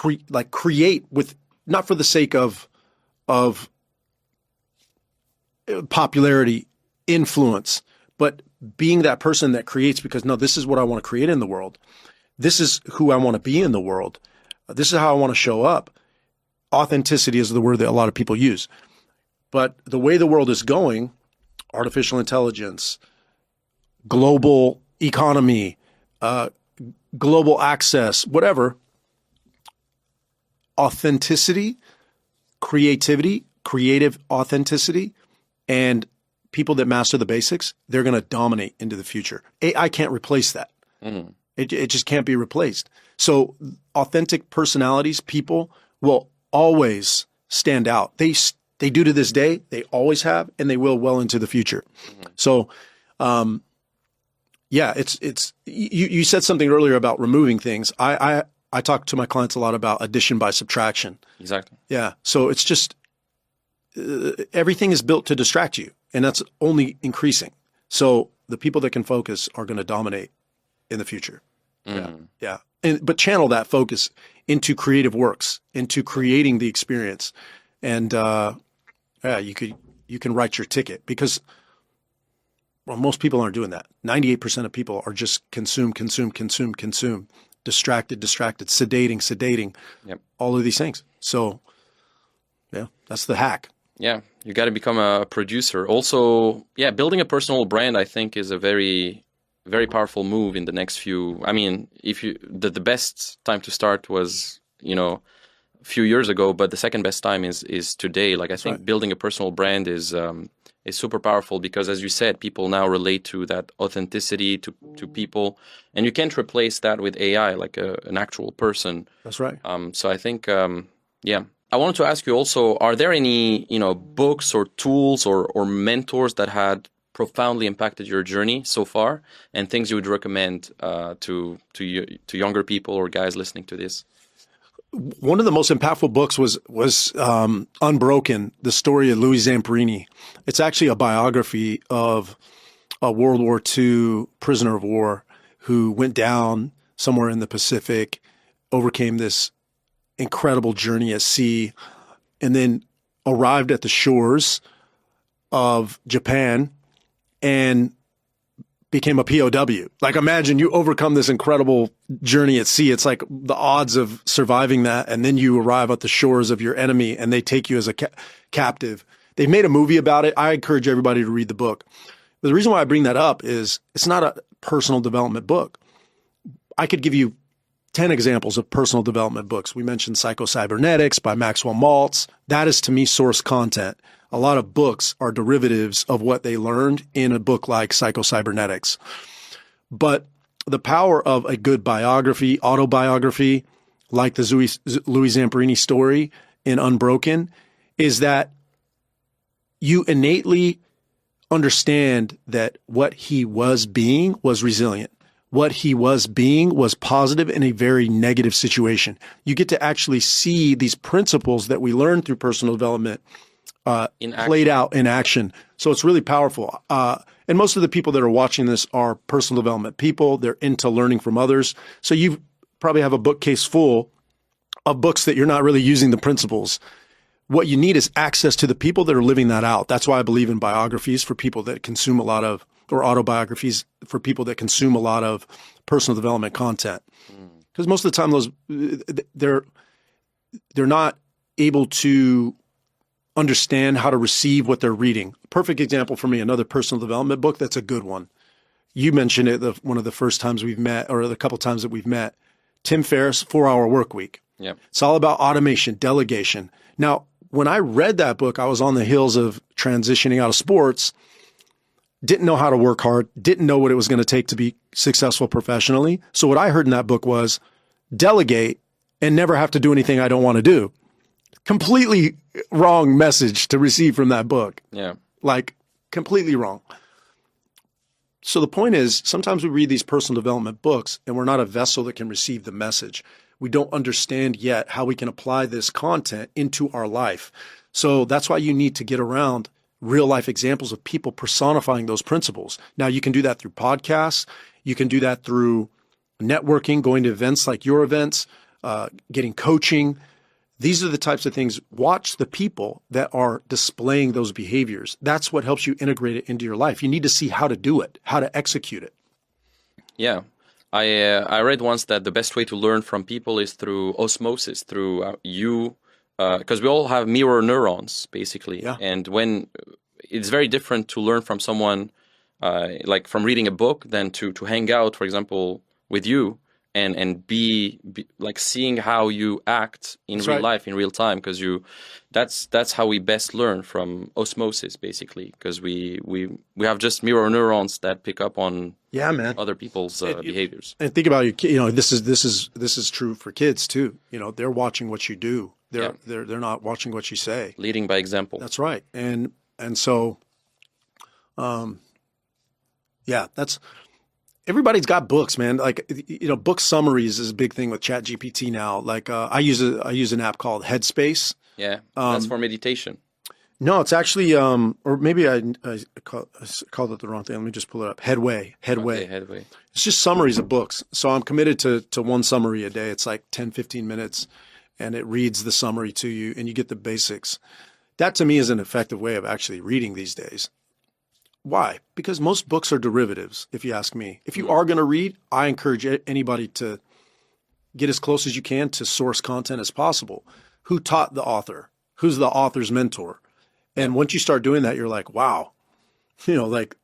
with, not for the sake of popularity, influence, but being that person that creates because, no, this is what I want to create in the world. This is who I want to be in the world. This is how I want to show up. Authenticity is the word that a lot of people use. But the way the world is going, artificial intelligence, global economy, global access, whatever, authenticity, creativity, creative authenticity, and people that master the basics, they're going to dominate into the future. AI can't replace that. It just can't be replaced. So authentic personalities, people will always stand out. They do to this day. They always have, and they will well into the future. So, yeah, it's you said something earlier about removing things. I talk to my clients a lot about addition by subtraction. Exactly. Yeah. So it's just everything is built to distract you, and that's only increasing. So the people that can focus are going to dominate in the future. Yeah. But channel that focus into creative works, into creating the experience, and you can write your ticket, because most people aren't doing that. 98% of people are just consume, distracted, sedating, all of these things. So yeah, that's the hack. Yeah, you got to become a producer. Also, yeah, building a personal brand, I think, is a very, very powerful move in the next few. I mean, if you the best time to start was a few years ago, but the second best time is today. Like I think building a personal brand is super powerful because, as you said, people now relate to that authenticity to people, and you can't replace that with AI, like an actual person. That's right. So I think, yeah. I wanted to ask you also: are there any books or tools or mentors that had profoundly impacted your journey so far, and things you would recommend to younger people or guys listening to this? One of the most impactful books was Unbroken, the story of Louis Zamperini. It's actually a biography of a World War II prisoner of war who went down somewhere in the Pacific, overcame this incredible journey at sea, and then arrived at the shores of Japan and became a POW. Like, imagine you overcome this incredible journey at sea. It's like the odds of surviving that. And then you arrive at the shores of your enemy and they take you as a captive. They made a movie about it. I encourage everybody to read the book. But the reason why I bring that up is it's not a personal development book. I could give you 10 examples of personal development books. We mentioned Psycho-Cybernetics by Maxwell Maltz. That is, to me, source content. A lot of books are derivatives of what they learned in a book like Psycho-Cybernetics. But the power of a good biography, autobiography, like the Louis Zamperini story in Unbroken, is that you innately understand that what he was being was resilient. What he was being was positive in a very negative situation. You get to actually see these principles that we learn through personal development played out in action. So it's really powerful. And most of the people that are watching this are personal development people. They're into learning from others. So you probably have a bookcase full of books that you're not really using the principles. What you need is access to the people that are living that out. That's why I believe in biographies for people that consume a lot of, or autobiographies for people that consume a lot of personal development content. Because most of the time they're not able to understand how to receive what they're reading. Perfect example for me, another personal development book that's a good one. You mentioned it one of the first times we've met, or the couple times that we've met. Tim Ferriss, 4-Hour Workweek. Yeah. It's all about automation, delegation. Now, when I read that book, I was on the heels of transitioning out of sports, didn't know how to work hard, didn't know what it was going to take to be successful professionally. So what I heard in that book was delegate and never have to do anything I don't want to do. Completely wrong message to receive from that book. Yeah. Like, completely wrong. So the point is, sometimes we read these personal development books and we're not a vessel that can receive the message. We don't understand yet how we can apply this content into our life. So that's why you need to get around real life examples of people personifying those principles. Now, you can do that through podcasts. You can do that through networking, going to events like your events, getting coaching. These are the types of things. Watch the people that are displaying those behaviors. That's what helps you integrate it into your life. You need to see how to do it, how to execute it. Yeah. I read once that the best way to learn from people is through osmosis, through because we all have mirror neurons, basically. Yeah. And when it's very different to learn from someone, like from reading a book, than to hang out, for example, with you and be like seeing how you act in real life, in real time, because that's how we best learn, from osmosis, basically, because we have just mirror neurons that pick up on other people's behaviors. And think about this is true for kids too. They're watching what you do. They're not watching what you say. Leading by example. That's right. And so, that's. Everybody's got books, man. Like, book summaries is a big thing with ChatGPT now. Like, I use an app called Headspace. Yeah, that's for meditation. No, it's actually, or maybe I called it the wrong thing. Let me just pull it up. Headway. Okay, Headway. It's just summaries of books. So I'm committed to one summary a day. It's like 10, 15 minutes, and it reads the summary to you, and you get the basics. That, to me, is an effective way of actually reading these days. Why? Because most books are derivatives, if you ask me. If you are going to read, I encourage anybody to get as close as you can to source content as possible. Who taught the author? Who's the author's mentor? And once you start doing that, you're like, wow, like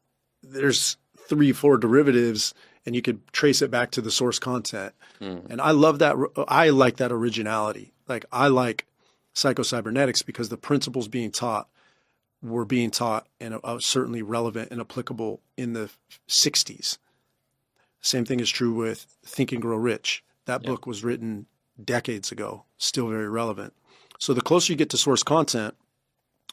there's 3-4 derivatives and you could trace it back to the source content. And I love that. I like that originality. Like I like psychocybernetics because the principles being taught were being taught and are certainly relevant and applicable in the 60s. Same thing is true with Think and Grow Rich. That book was written decades ago, still very relevant. So the closer you get to source content,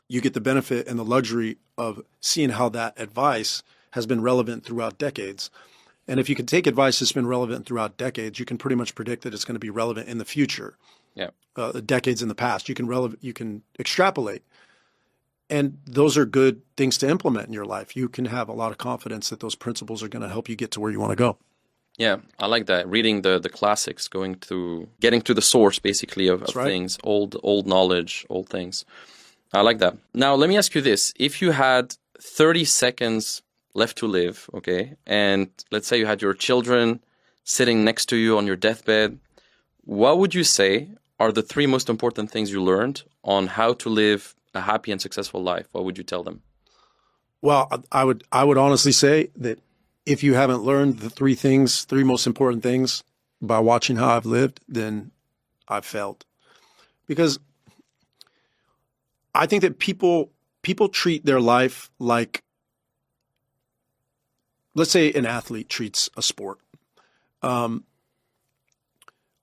you get the benefit and the luxury of seeing how that advice has been relevant throughout decades. And if you can take advice that's been relevant throughout decades, you can pretty much predict that it's going to be relevant in the future. Yeah. Decades in the past, you can extrapolate. And those are good things to implement in your life. You can have a lot of confidence that those principles are going to help you get to where you want to go. Yeah, I like that. Reading the classics, getting to the source basically of things, old knowledge, old things. I like that. Now, let me ask you this. If you had 30 seconds left to live, okay, and let's say you had your children sitting next to you on your deathbed, what would you say are the 3 most important things you learned on how to live a happy and successful life? What would you tell them? Well, I would honestly say that if you haven't learned the 3 most important things by watching how I've lived, then I've failed. Because I think that people treat their life like, let's say an athlete treats a sport. A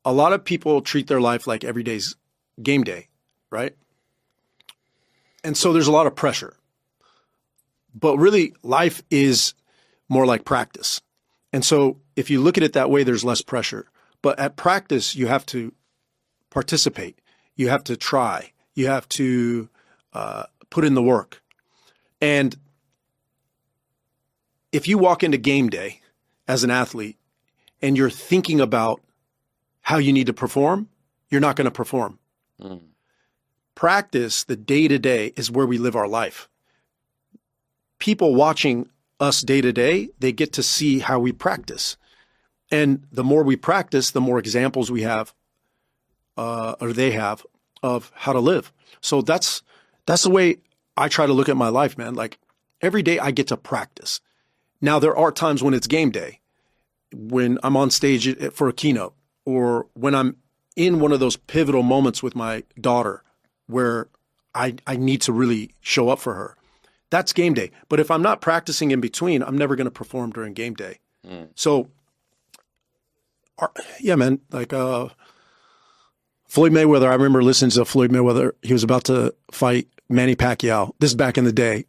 lot of people treat their life like every day's game day, right? And so there's a lot of pressure. But really, life is more like practice. And so if you look at it that way, there's less pressure. But at practice, you have to participate. You have to try. You have to put in the work. And if you walk into game day as an athlete and you're thinking about how you need to perform, you're not going to perform. Practice, the day-to-day, is where we live our life. People watching us day-to-day, they get to see how we practice. And the more we practice, the more examples we have, or they have, of how to live. So that's the way I try to look at my life, man. Like every day I get to practice. Now there are times when it's game day, when I'm on stage for a keynote, or when I'm in one of those pivotal moments with my daughter where I need to really show up for her. That's game day. But if I'm not practicing in between, I'm never going to perform during game day. So, yeah, man, like Floyd Mayweather, I remember listening to Floyd Mayweather. He was about to fight Manny Pacquiao. This is back in the day.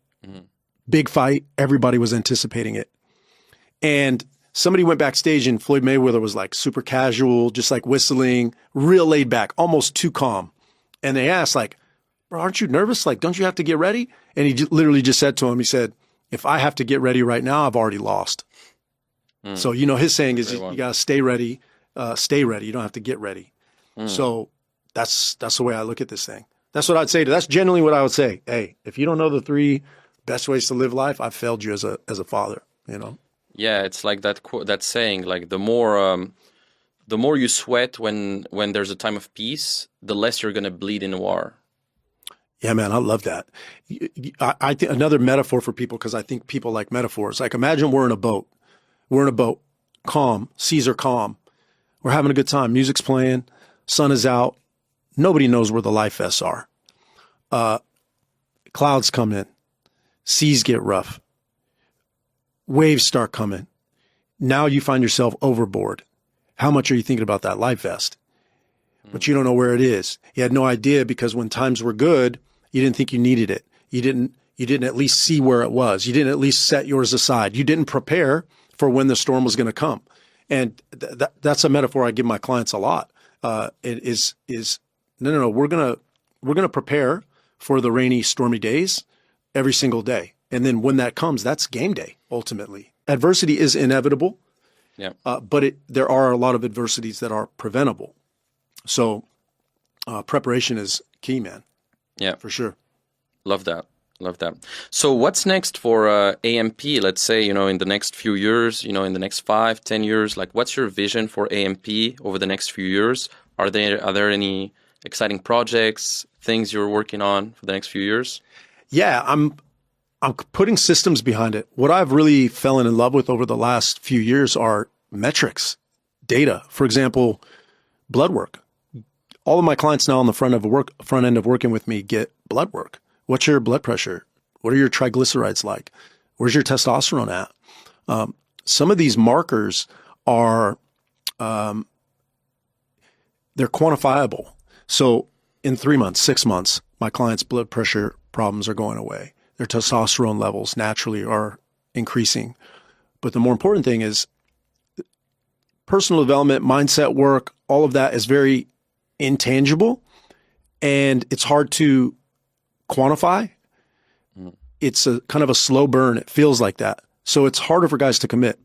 Big fight. Everybody was anticipating it. And somebody went backstage and Floyd Mayweather was like super casual, just like whistling, real laid back, almost too calm. And they asked like, bro, aren't you nervous? Like, don't you have to get ready? And he literally just said to him, he said, if I have to get ready right now, I've already lost. So, you know, his saying is you got to stay ready. You don't have to get ready. So that's the way I look at this thing. That's what I'd say. That's generally what I would say. Hey, if you don't know the 3 best ways to live life, I've failed you as a father, you know? Yeah, it's like that saying, like the more you sweat when there's a time of peace, the less you're going to bleed in war. Yeah, man, I love that. I think another metaphor for people, because I think people like metaphors. Like imagine we're in a boat. We're in a boat, calm, seas are calm. We're having a good time. Music's playing, sun is out. Nobody knows where the life vests are. Clouds come in, seas get rough, waves start coming. Now you find yourself overboard. How much are you thinking about that life vest? But you don't know where it is. You had no idea because when times were good, you didn't think you needed it. You didn't at least see where it was. You didn't at least set yours aside. You didn't prepare for when the storm was going to come. And that's a metaphor I give my clients a lot. It is no. We're gonna prepare for the rainy, stormy days every single day. And then when that comes, that's game day. Ultimately, adversity is inevitable. Yeah. But there are a lot of adversities that are preventable. So preparation is key, man. Yeah, for sure. Love that. So what's next for AMP? Let's say, in the next few years, in the next 5-10 years, like what's your vision for AMP over the next few years? Are there any exciting projects, things you're working on for the next few years? Yeah, I'm putting systems behind it. What I've really fallen in love with over the last few years are metrics, data. For example, blood work. All of my clients now on the front end of working with me get blood work. What's your blood pressure? What are your triglycerides like? Where's your testosterone at? Some of these markers are, they're quantifiable. So in 3 months, 6 months, my clients' blood pressure problems are going away. Their testosterone levels naturally are increasing. But the more important thing is personal development, mindset work, all of that is very intangible and it's hard to quantify. It's a kind of a slow burn. It feels like that. So it's harder for guys to commit.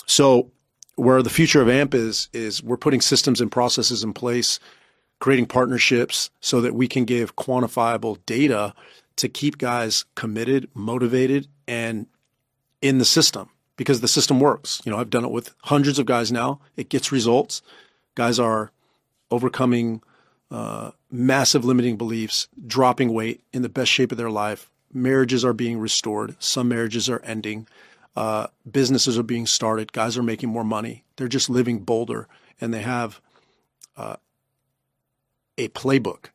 So where the future of AMP is we're putting systems and processes in place, creating partnerships so that we can give quantifiable data to keep guys committed, motivated, and in the system because the system works. You know, I've done it with hundreds of guys now. It gets results. Guys are overcoming massive limiting beliefs, dropping weight in the best shape of their life. Marriages are being restored. Some marriages are ending. Businesses are being started. Guys are making more money. They're just living bolder, and they have a playbook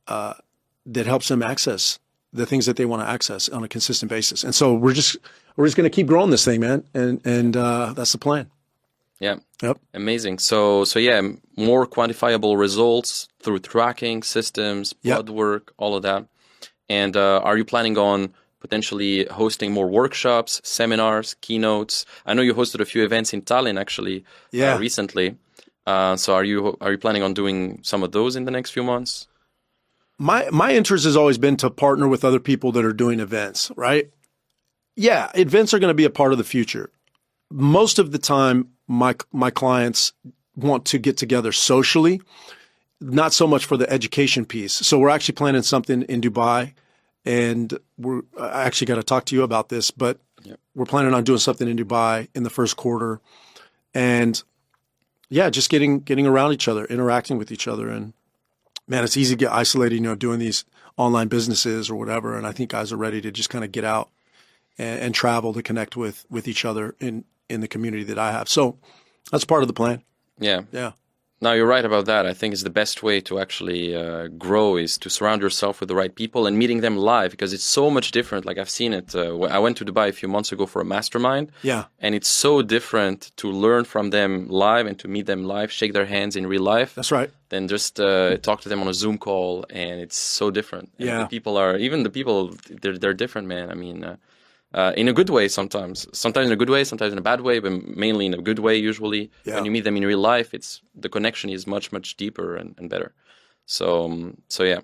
that helps them access the things that they want to access on a consistent basis. And so we're just going to keep growing this thing, man. And that's the plan. Yeah. Yep. Amazing. So yeah, more quantifiable results through tracking systems, blood work, all of that. And are you planning on potentially hosting more workshops, seminars, keynotes? I know you hosted a few events in Tallinn actually recently. So are you planning on doing some of those in the next few months? My interest has always been to partner with other people that are doing events, right? Yeah, events are going to be a part of the future. Most of the time, my clients want to get together socially, not so much for the education piece. So we're actually planning something in Dubai, and I actually got to talk to you about this, but we're planning on doing something in Dubai in the first quarter. And yeah, just getting around each other, interacting with each other. And man, it's easy to get isolated, you know, doing these online businesses or whatever. And I think guys are ready to just kind of get out and travel to connect with each other in the community that I have. So that's part of the plan. Yeah. Yeah. No, you're right about that. I think it's the best way to actually grow is to surround yourself with the right people and meeting them live because it's so much different. Like I've seen it. I went to Dubai a few months ago for a mastermind. Yeah. And it's so different to learn from them live and to meet them live, shake their hands in real life. That's right. Than just talk to them on a Zoom call. And it's so different. And yeah. They're different, man. I mean, in a good way sometimes in a good way, sometimes in a bad way, but mainly in a good way usually. When you meet them in real life, the connection is much, much deeper and better. So yeah.